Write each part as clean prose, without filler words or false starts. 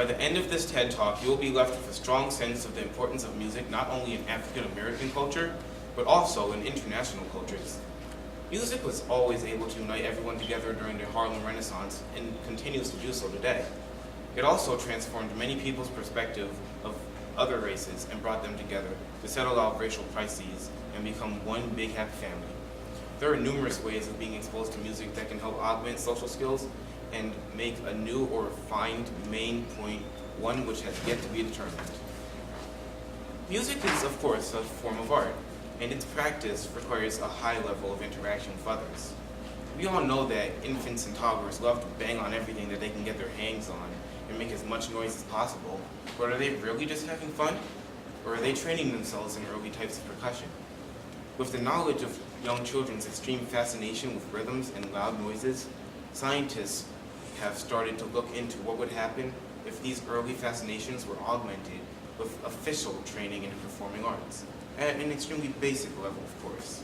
By the end of this TED Talk, you will be left with a strong sense of the importance of music not only in African American culture, but also in international cultures. Music was always able to unite everyone together during the Harlem Renaissance and continues to do so today. It also transformed many people's perspective of other races and brought them together to settle out racial crises and become one big happy family. There are numerous ways of being exposed to music that can help augment social skills and make a new or refined main point one which has yet to be determined. Music is, of course, a form of art, and its practice requires a high level of interaction with others. We all know that infants and toddlers love to bang on everything that they can get their hands on and make as much noise as possible, but are they really just having fun? Or are they training themselves in early types of percussion? With the knowledge of young children's extreme fascination with rhythms and loud noises, scientists have started to look into what would happen if these early fascinations were augmented with official training in the performing arts, at an extremely basic level, of course.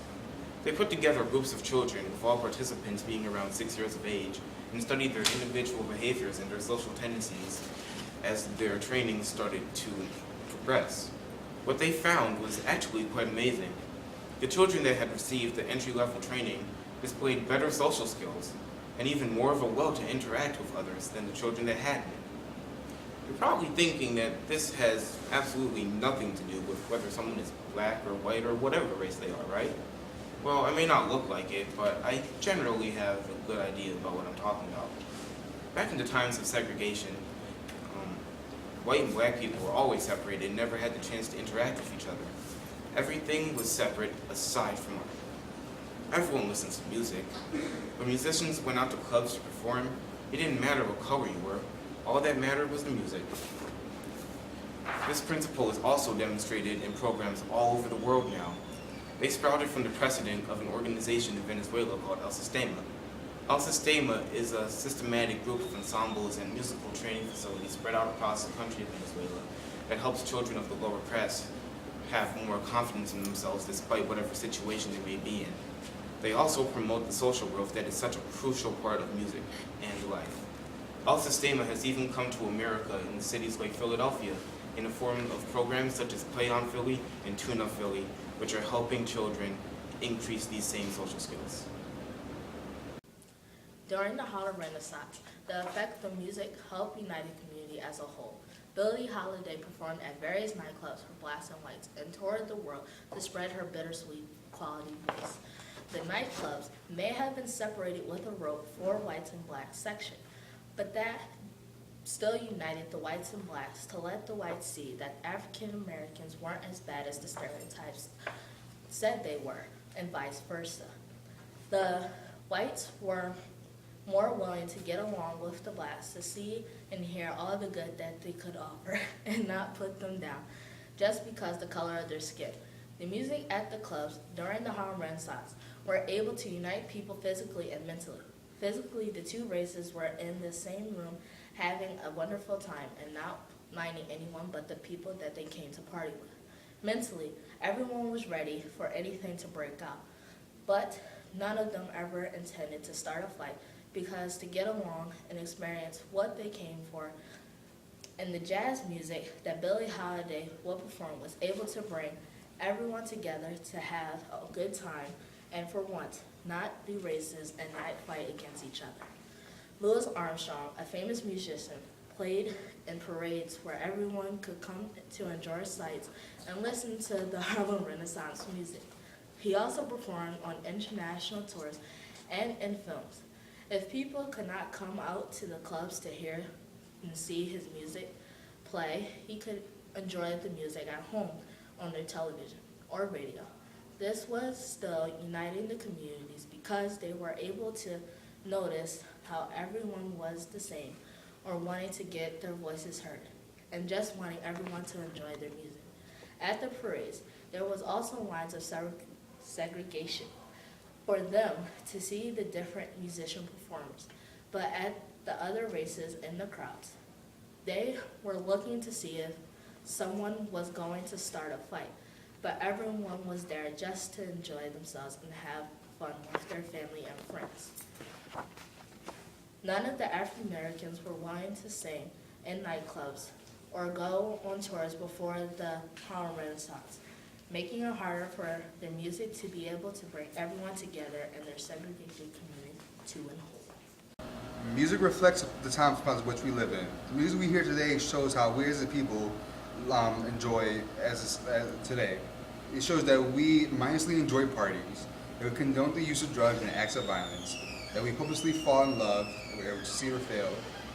They put together groups of children, with all participants being around 6 years of age, and studied their individual behaviors and their social tendencies as their training started to progress. What they found was actually quite amazing. The children that had received the entry-level training displayed better social skills and even more of a will to interact with others than the children that hadn't. You're probably thinking that this has absolutely nothing to do with whether someone is black or white or whatever race they are, right? Well, I may not look like it, but I generally have a good idea about what I'm talking about. Back in the times of segregation, white and black people were always separated and never had the chance to interact with each other. Everything was separate aside from art. Everyone listens to music. When musicians went out to clubs to perform, it didn't matter what color you were. All that mattered was the music. This principle is also demonstrated in programs all over the world now. They sprouted from the precedent of an organization in Venezuela called El Sistema. El Sistema is a systematic group of ensembles and musical training facilities spread out across the country of Venezuela that helps children of the lower class have more confidence in themselves despite whatever situation they may be in. They also promote the social growth that is such a crucial part of music and life. El Sistema has even come to America in cities like Philadelphia in the form of programs such as Play on Philly and Tune Up Philly, which are helping children increase these same social skills. During the Harlem Renaissance, the effect of music helped unite the community as a whole. Billie Holiday performed at various nightclubs for blacks and whites and toured the world to spread her bittersweet quality voice. The nightclubs may have been separated with a rope for whites and blacks section, but that still united the whites and blacks to let the whites see that African Americans weren't as bad as the stereotypes said they were, and vice versa. The whites were more willing to get along with the blacks to see and hear all the good that they could offer and not put them down just because the color of their skin. The music at the clubs during the Harlem Renaissance were able to unite people physically and mentally. Physically, the two races were in the same room having a wonderful time and not minding anyone but the people that they came to party with. Mentally, everyone was ready for anything to break out, but none of them ever intended to start a fight because to get along and experience what they came for. And the jazz music that Billie Holiday would perform was able to bring everyone together to have a good time and for once, not be racist and not fight against each other. Louis Armstrong, a famous musician, played in parades where everyone could come to enjoy sights and listen to the Harlem Renaissance music. He also performed on international tours and in films. If people could not come out to the clubs to hear and see his music play, he could enjoy the music at home on their television or radio. This was still uniting the communities because they were able to notice how everyone was the same or wanting to get their voices heard and just wanting everyone to enjoy their music. At the parades, there was also lines of segregation for them to see the different musician performers, but at the other races in the crowds, they were looking to see if someone was going to start a fight, but everyone was there just to enjoy themselves and have fun with their family and friends. None of the African Americans were willing to sing in nightclubs or go on tours before the Harlem Renaissance, making it harder for their music to be able to bring everyone together in their segregated community to and whole. Music reflects the times upon which we live in. The music we hear today shows how we as a people enjoy today. It shows that we mindlessly enjoy parties, that we condone the use of drugs and acts of violence, that we purposely fall in love, whether we succeed or fail,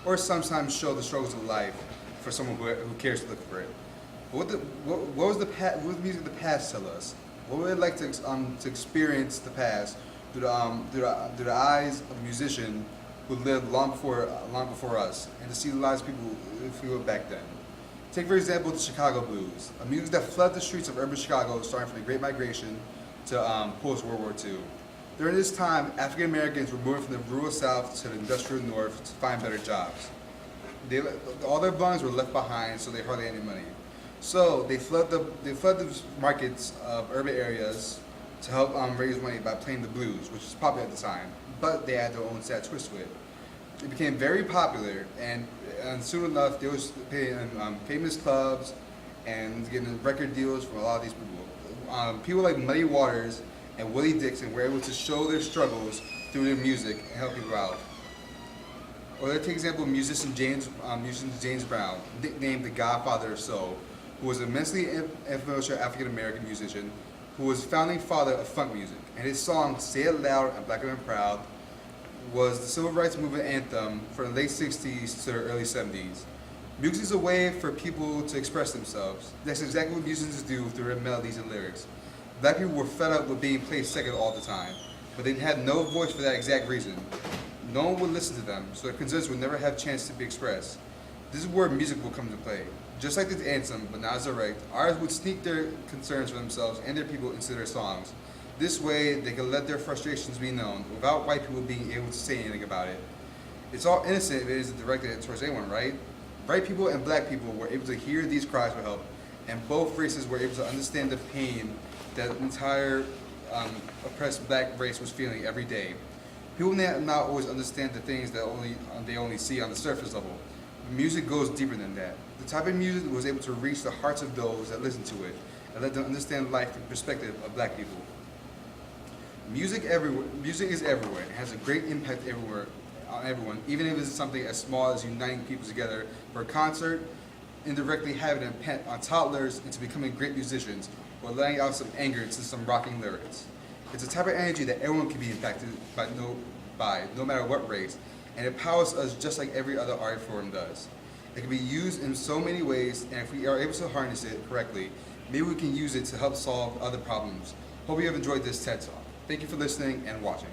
or sometimes show the struggles of life for someone who cares to look for it. But what was the music of the past tell us? What would it like to experience the past through the eyes of a musician who lived long before us, and to see the lives of people back then? Take for example the Chicago blues, a music that flooded the streets of urban Chicago starting from the Great Migration to post-World War II. During this time, African Americans were moving from the rural South to the industrial North to find better jobs. All their belongings were left behind, so they hardly had any money. So they flood the markets of urban areas to help raise money by playing the blues, which was popular at the time. But they had their own sad twist to it. It became very popular, and soon enough, they was playing in famous clubs and getting record deals from a lot of these people. People like Muddy Waters and Willie Dixon were able to show their struggles through their music and help people out. Or let's take example musician James Brown, nicknamed the Godfather of Soul, who was an immensely influential African American musician who was founding father of funk music. And his song "Say It Loud and Black and Proud" was the civil rights movement anthem from the late 60s to the early 70s. Music is a way for people to express themselves. That's exactly what musicians do through their melodies and lyrics. Black people were fed up with being played second all the time, but they had no voice for that exact reason. No one would listen to them, so their concerns would never have a chance to be expressed. This is where music will come to play. Just like the anthem, but not as direct, artists would sneak their concerns for themselves and their people into their songs. This way, they could let their frustrations be known without white people being able to say anything about it. It's all innocent if it isn't directed towards anyone, right? White people and black people were able to hear these cries for help, and both races were able to understand the pain that the entire oppressed black race was feeling every day. People not always understand the things that they only see on the surface level. Music goes deeper than that. The type of music was able to reach the hearts of those that listen to it and let them understand life from the perspective of black people. Music is everywhere. It has a great impact everywhere on everyone, even if it's something as small as uniting people together for a concert, indirectly having an impact on toddlers into becoming great musicians, or letting out some anger into some rocking lyrics. It's a type of energy that everyone can be impacted by, no matter what race, and it powers us just like every other art form does. It can be used in so many ways, and if we are able to harness it correctly, maybe we can use it to help solve other problems. Hope you have enjoyed this TED Talk. Thank you for listening and watching.